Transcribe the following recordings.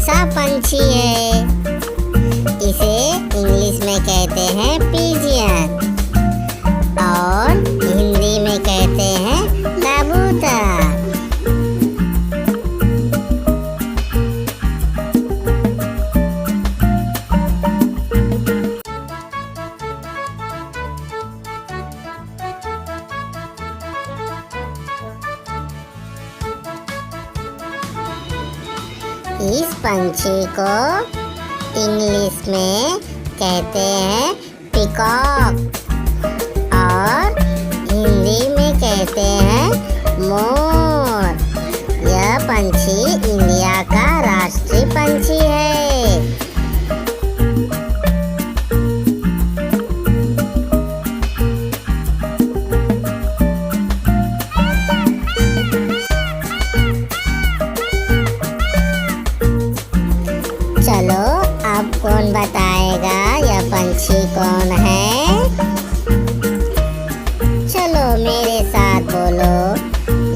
सा पंछी है? इसे इंग्लिश में कहते हैं पिजियन और हिंदी में कहते हैं कबूतर। इस पंछी को इंग्लिश में कहते हैं पीकॉक और हिंदी में कहते हैं मोर। यह पंछी इंडिया का राष्ट्रीय पंछी है। चलो अब कौन बताएगा यह पंछी कौन है? चलो मेरे साथ बोलो।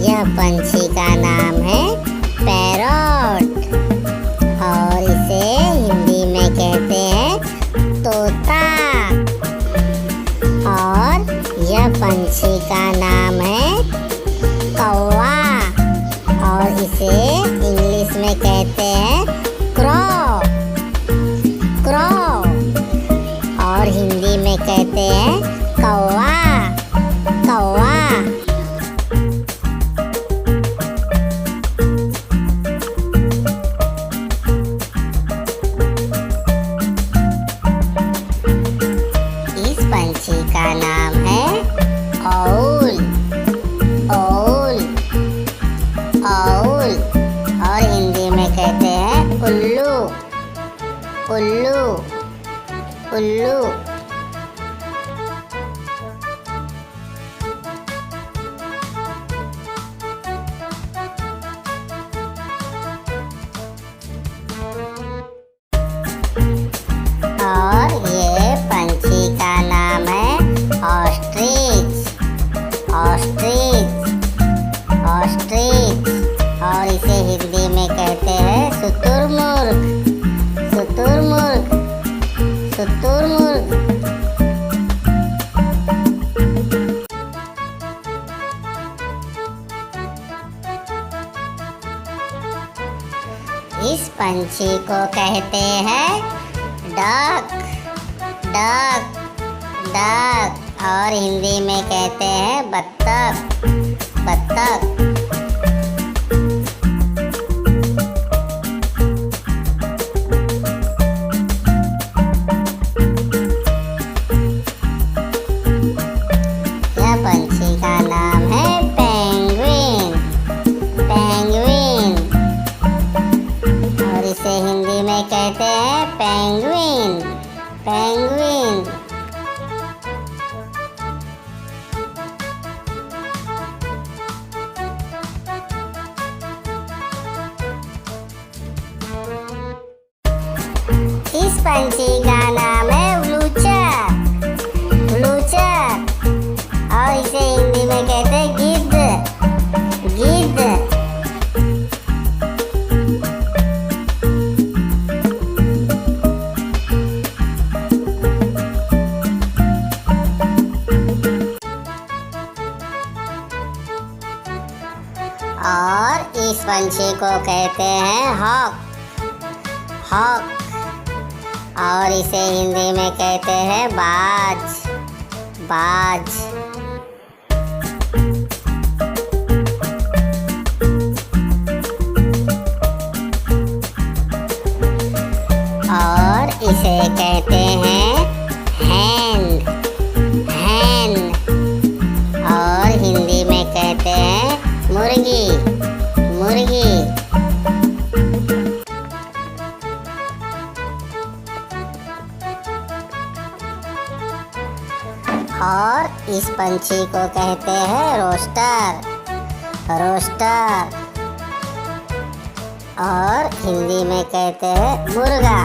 यह पंछी का नाम है पैरोट और इसे हिंदी में कहते हैं तोता। और यह पंछी का नाम है कौवा और इसे इंग्लिश में कहते हैं क्रो और हिंदी में कहते हैं कौवा। इस पंछी का नाम है ओल और हिंदी में कहते हैं उल्लू। और ये पंछी का नाम है ऑस्ट्रिच और इसे हिंदी में कहते हैं शुतुरमुर्ग। इस पंछी को कहते हैं डक और हिंदी में कहते हैं बत्तख। यह पंछी का नाम है पेंगुइन और इसे हिंदी में कहते हैं पेंगुइन। इस पंछी का नाम है ब्लूचर और इसे हिंदी में कहते हैं गिद्ध। और इस पंछी को कहते हैं हॉक और इसे हिंदी में कहते हैं बाज। और इसे कहते हैं हैन और हिंदी में कहते हैं मुर्गी। और इस पंछी को कहते हैं रोस्टर और हिंदी में कहते हैं मुर्गा।